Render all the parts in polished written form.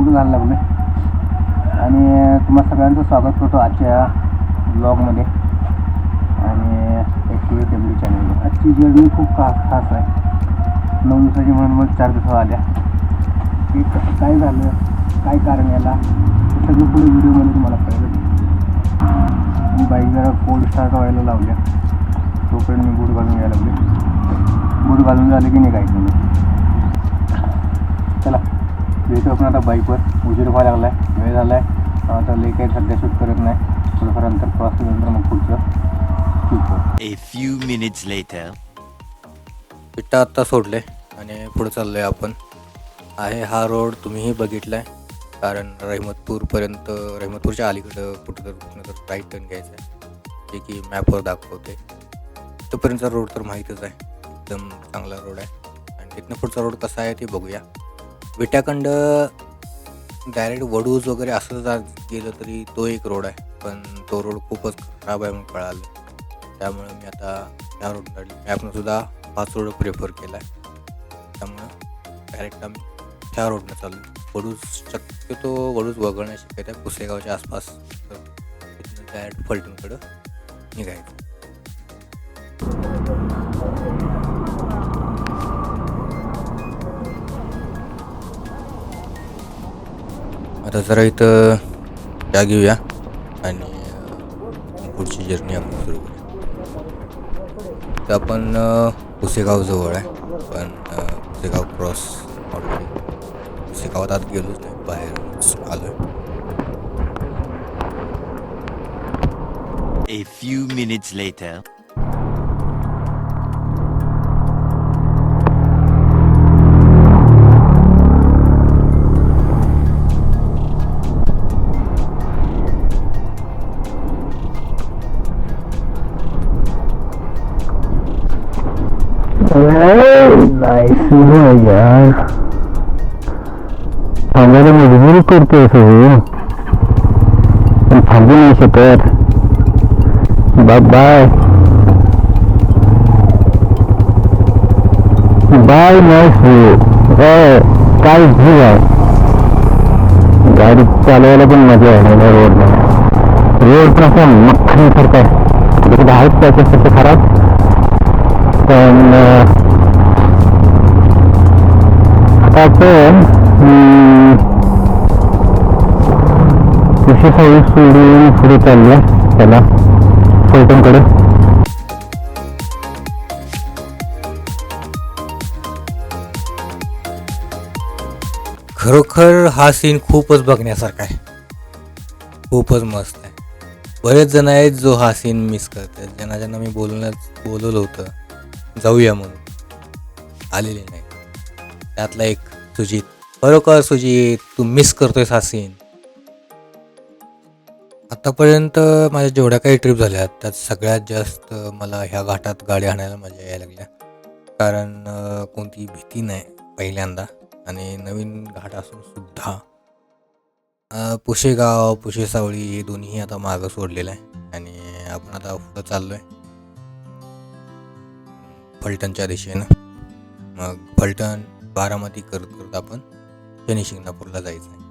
Photo घालायला लागलो आणि तुम्हाला सगळ्यांचं स्वागत करतो आजच्या ब्लॉगमध्ये आणि HKW चॅनलवर. आजची जर्नी खूप खास आहे. 9 दिवसाची म्हणून मग 4 दिवस आल्या. की काय झालं, काय कारण याला, हे सगळं पुढे व्हिडिओमध्ये तुम्हाला कळलं. बाईक जरा कोल्ड स्टार्ट व्हायला लावल्या, तोपर्यंत मी बूट घालून यायला लागले. बूट घालून झाले की निघायचं मी. चला भेटू आपण आता बाईकवर. उशीर व्हायला लागला आहे, वेळ झाला आहे. आता लई काही सध्या शूट करत नाही. थोडंफार अंतर क्रॉस केल्यानंतर मग पुढचं शूट करू. A few minutes later. पिट्टा आत्ता सोडले आणि पुढे चाललो आहे आपण. आहे हा रोड तुम्हीही बघितला आहे, कारण रहिमतपूरपर्यंत, रहिमतपूरच्या अलीकडं कुठं तर राईट टर्न घ्यायचं आहे, जे की मॅपवर दाखवते. तोपर्यंतचा रोड तर माहीतच आहे, एकदम चांगला रोड आहे. आणि तिथनं पुढचा रोड कसा आहे ते बघूया. विट्याखंड डायरेक्ट वडूज वगैरे असं गेलं तरी तो एक रोड आहे, पण तो रोड खूपच खराब आहे म्हणून कळालं. त्यामुळे मी आता ह्या रोड काढली. मॅपनं सुद्धा हाच रोड प्रेफर केला आहे, त्यामुळं डायरेक्ट आम्ही ह्या रोडनं चालू. वडूज शक्यतो वडूज वगळण्याची शक्यता आहे पुसेगावच्या आसपास, तर तिथून डायरेक्ट फलटणकडं निघायचं. आता जरा इथं त्या घेऊया आणि पुढची जर्नी आपण सुरू करूया. तर आपण पुसेगाव जवळ आहे, पण पुसेगाव क्रॉस ऑलरेडी पुसेगावात आत गेलोच नाही, बाहेर आलो. A few minutes later. Nice यार, थांबायला मजबूर करतोय सगळं, पण थांबू नाही शकत. Bye bye bye. Nice view, काय व्ह्यू आहे. गाडी चालवायला पण मजा आहे रोडला. रोड कसा मखण्यासारखा आहे. तिकडे आहेत त्याच्यासाठी खराब, पण आता आपण कशी सवयी सोडून पुढे चालूया त्याला फलटणकडे. खरोखर हा सीन खूपच बघण्यासारखा आहे, खूपच मस्त आहे. बरेच जण आहेत जो हा सीन मिस करतात. ज्यांना मी बोलवलं होतं जाऊया म्हणून, आलेले नाही. त्यातला एक सुजित. खरोखर सुजित, तू मिस करतोयस हा सीन. आतापर्यंत माझ्या जेवढ्या काही ट्रिप झाल्या त्यात सगळ्यात जास्त मला ह्या घाटात गाडी आणायला मजा यायला लागल्या, कारण कोणती भीती नाही पहिल्यांदा, आणि नवीन घाट असून सुद्धा. पुशेगाव, पुशेसावळी हे दोन्ही आता मागं सोडलेलं आहे आणि आपण आता पुढं चाललो आहे फलटणच्या दिशेनं. मग फलटण, बारामती करत करत आपण शनी शिंगणापूरला जायचं आहे.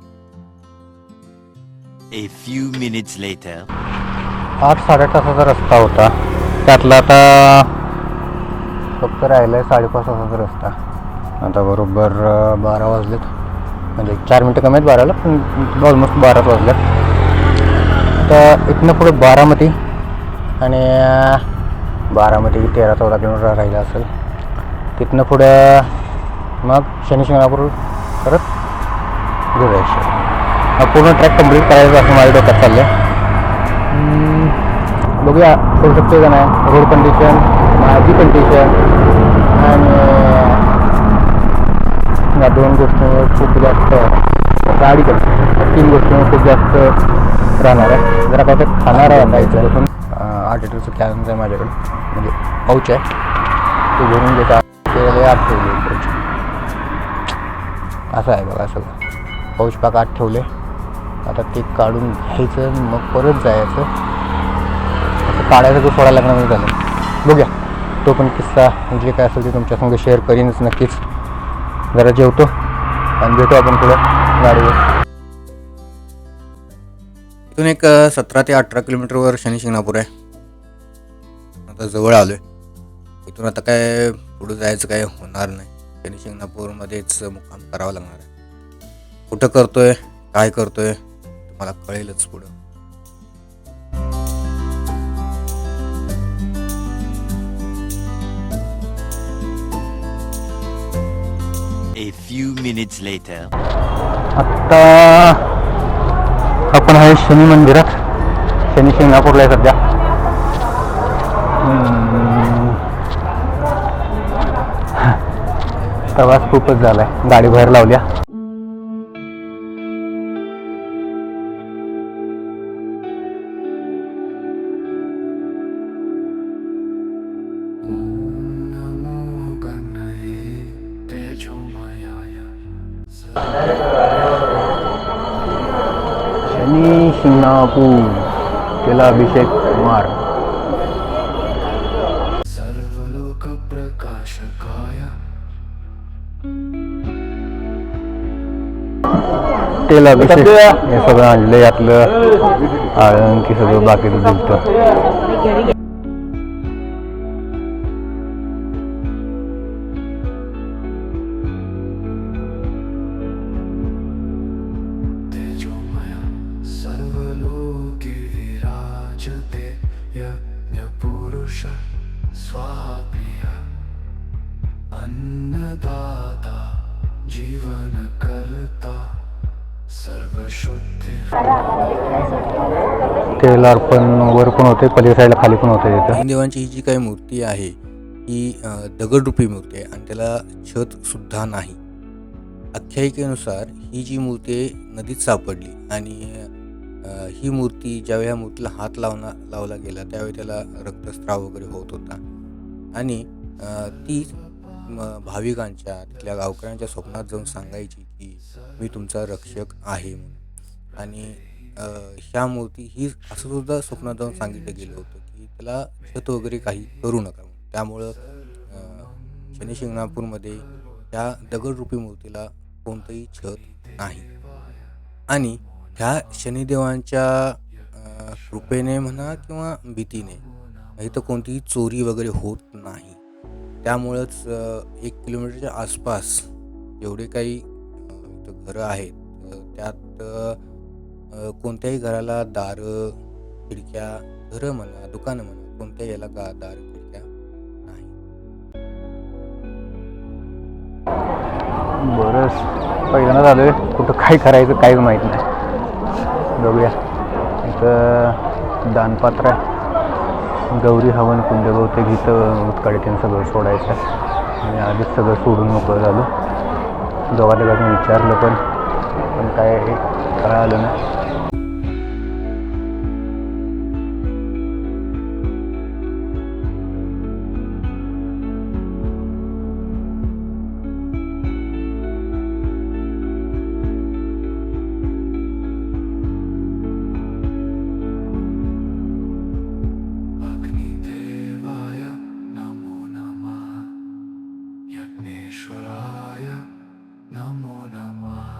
A few minutes later. 8-8.5 तासाचा रस्ता होता, त्यातला आता फक्त राहिला आहे 5.5 तासाचा रस्ता. आता बरोबर 12 वाजलेत, म्हणजे 4 मिनटं कमी आहेत 12ला, पण ऑलमोस्ट 12 वाजल्यात. आता इथनं पुढे बारामती, आणि बारामती 13-14 किलोमीटर राहिलं असेल. तिथनं पुढं मग शनी शिंगणापूर परत गुरुवार. पूर्ण ट्रॅक कंप्लीट करायचं असं माझ्या डोक्यात चाललं आहे. बघूया करू शकते का नाही. रोड कंडिशन, माझी कंडिशन आणि या 2 गोष्टींवर खूप जास्त, गाडी कंडिशन, 3 गोष्टींवर खूप जास्त राहणार आहे. जरा काय तर खाणार आहे आता इथं बसून. 8 लिटरचं कॅनचं आहे माझ्याकडे, म्हणजे पाऊच आहे, ते भरून घेता ते 8 ठेवले. असं आहे बघा सगळं. पाऊच पाक 8 ठेवले. आता ते काढून घ्यायचं, मग परत जायचं. आता काढायचं तो सोडायला लागणार म्हणजे झालं. बघूया, तो पण किस्सा जे काय असेल ते तुमच्यासंग शेअर करीनच नक्कीच. जरा जेवतो आणि भेटू आपण पुढं गाडीवर. इथून एक 17 ते 18 किलोमीटरवर शनी शिंगणापूर आहे. आता जवळ आलो आहे. इथून आता काय पुढं जायचं काय होणार नाही. शनी शिंगणापूरमध्येच मुक्काम करावा लागणार आहे. कुठं करतोय, काय करतोय तुम्हाला कळेलच पुढं. A few minutes later. आत्ता आपण आहे शनी मंदिरात. शनी शिंगणापूरला आहे सध्या. प्रवास खूपच झालाय. गाडी बाहेर लावल्या. शनी शिंगणापूर, केला अभिषेक कुमार. सर्वलोक प्रकाशकाय तेल अभिषेक हे सगळं आणलं. यातलं आळंग की सगळं बाकीचं दिलतं. तेजोमय सर्वलोके विराजते यज्ञपुरुष स्वाप्रिय अन्नदाता जीवनकर्ता सर्वशुद्धि. तेल अर्पण वर पण होते, पलीकडे साईडला खाली पण होते तिथं. शनी देवांची ही जी काही मूर्ती आहे ही दगडरूपी मूर्ती आहे आणि त्याला छत सुद्धा नाही. आख्यायिकेनुसार ही जी मूर्ती आहे नदीत सापडली आणि ही मूर्ती ज्यावेळी ह्या मूर्तीला हात लावला गेला त्यावेळी त्याला रक्तस्राव वगैरे होत होता आणि ती भाविकांच्या तिथल्या गावकऱ्यांच्या स्वप्नात जाऊन सांगायची की मी तुमचा रक्षक आहे म्हणून. आणि ह्या मूर्ती ही असं सुद्धा स्वप्नात जाऊन सांगितलं गेलं होतं की त्याला छत वगैरे काही करू नका म्हणून. त्यामुळं शनी शिंगणापूरमध्ये ह्या दगडरूपी मूर्तीला कोणतंही छत नाही. आणि ह्या शनिदेवांच्या कृपेने म्हणा किंवा भीतीने इथं कोणतीही चोरी वगैरे होत नाही. त्यामुळंच 1 किलोमीटरच्या आसपास जेवढे काही इथं घरं आहेत त्यात कोणत्याही घराला दारं खिडक्या, घरं म्हणा दुकानं म्हणा कोणत्याही याला दार खिडक्या नाही. बरंच पहिल्यांदा झालोय. कुठं काय करायचं काहीच माहीत नाही. बघूया. इथं दानपात्र आहे. गौरी हवन कुंड बहुतेक इथं उत्काळीतीनं सगळं सोडायचं आहे. आणि आधीच सगळं सोडून मोकळं झालं. दोघा तिघांनी विचारलं पण काय कळालं नाही. अग्निदेवाय नमो नमः यज्ञेश्वराय नमो नमः.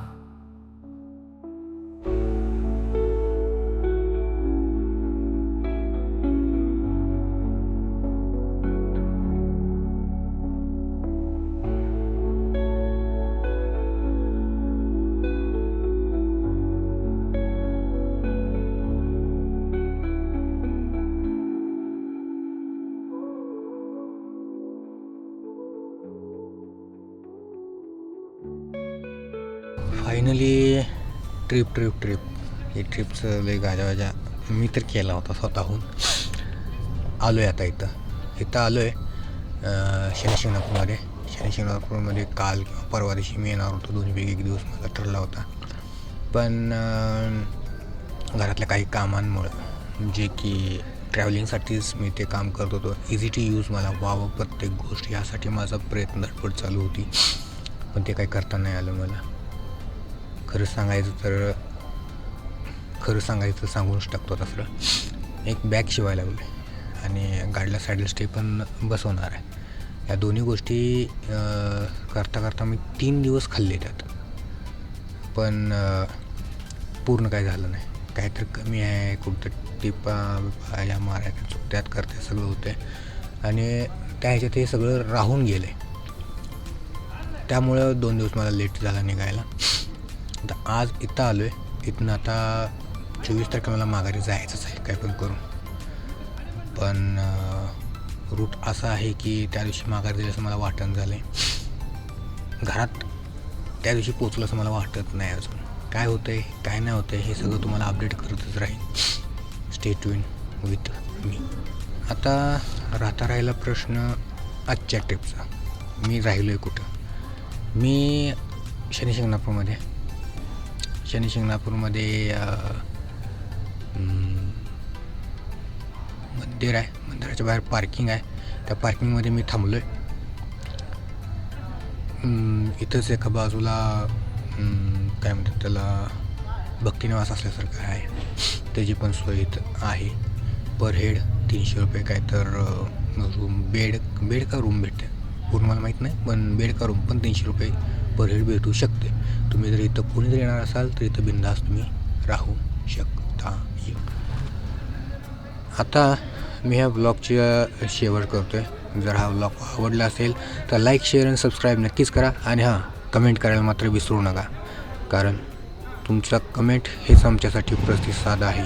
फायनली ट्रिप ही ट्रिपचं लय गाजा मी तर केला होता स्वतःहून. आलो आहे आता इथं आलो आहे शनी शिंगणापूरमध्ये काल किंवा परवा दिवशी मी येणार होतो. दोन्हीपैकी एक दिवस मला ठरला होता. पण घरातल्या काही कामांमुळं जे की ट्रॅव्हलिंगसाठीच मी ते काम करत होतो. इझी टू यूज मला व्हावं प्रत्येक गोष्ट यासाठी माझा प्रयत्न धडपड चालू होती. पण ते काही करता नाही आलं मला. खरं सांगायचं सांगूनच टाकतो तसं. एक बॅग शिवायला लागलो आणि गाडीला साईडला स्टे पण बसवणार आहे. या दोन्ही गोष्टी करता मी 3 दिवस खाल्ले त्यात. पण पूर्ण काय झालं नाही. काहीतरी कमी आहे, कुठं टिपा या मारायला चुकत्यात करते सगळं होते आणि त्या ह्याच्यात हे सगळं राहून गेलं आहे. त्यामुळं 2 दिवस मला लेट झाला निघायला. आता आज इथं आलो आहे. इथून आता 24 तारखेला मला माघारी जायचंच आहे काय पण करून. पण रूट असा आहे की त्या दिवशी माघारी जायचं मला वाटण झालं आहे. घरात त्या दिवशी पोचलं असं मला वाटत नाही अजून. काय होतं आहे काय नाही होतं आहे हे सगळं तुम्हाला अपडेट करतच राहील. Stay tune with me. आता राहिला प्रश्न आजच्या ट्रिपचा. मी राहिलो आहे कुठं. मी शनी शिंगणापूरमध्ये मंदिर आहे. मंदिराच्या बाहेर पार्किंग आहे. त्या पार्किंगमध्ये मी थांबलो आहे. इथंच एका बाजूला काय म्हणतात त्याला भक्तिनिवास असल्यासारखं आहे. त्याची पण सोय इथं आहे. पर हेड 300 रुपये काय तर रूम बेड का रूम भेटते पूर्ण मला माहीत नाही, पण बेड का रूम पण 300 रुपये पर हेड भेटू शकते. तुम्ही जर इथं कोणी जर येणार असाल तर इथं बिंदास तुम्ही राहू शकता. आता मी ह्या ब्लॉगची शेवट करतो आहे. जर हा ब्लॉग आवडला असेल तर लाईक शेअर आणि सबस्क्राईब नक्कीच करा आणि हां कमेंट करायला मात्र विसरू नका, कारण तुमचा कमेंट हेच आमच्यासाठी प्रतिसाद आहे.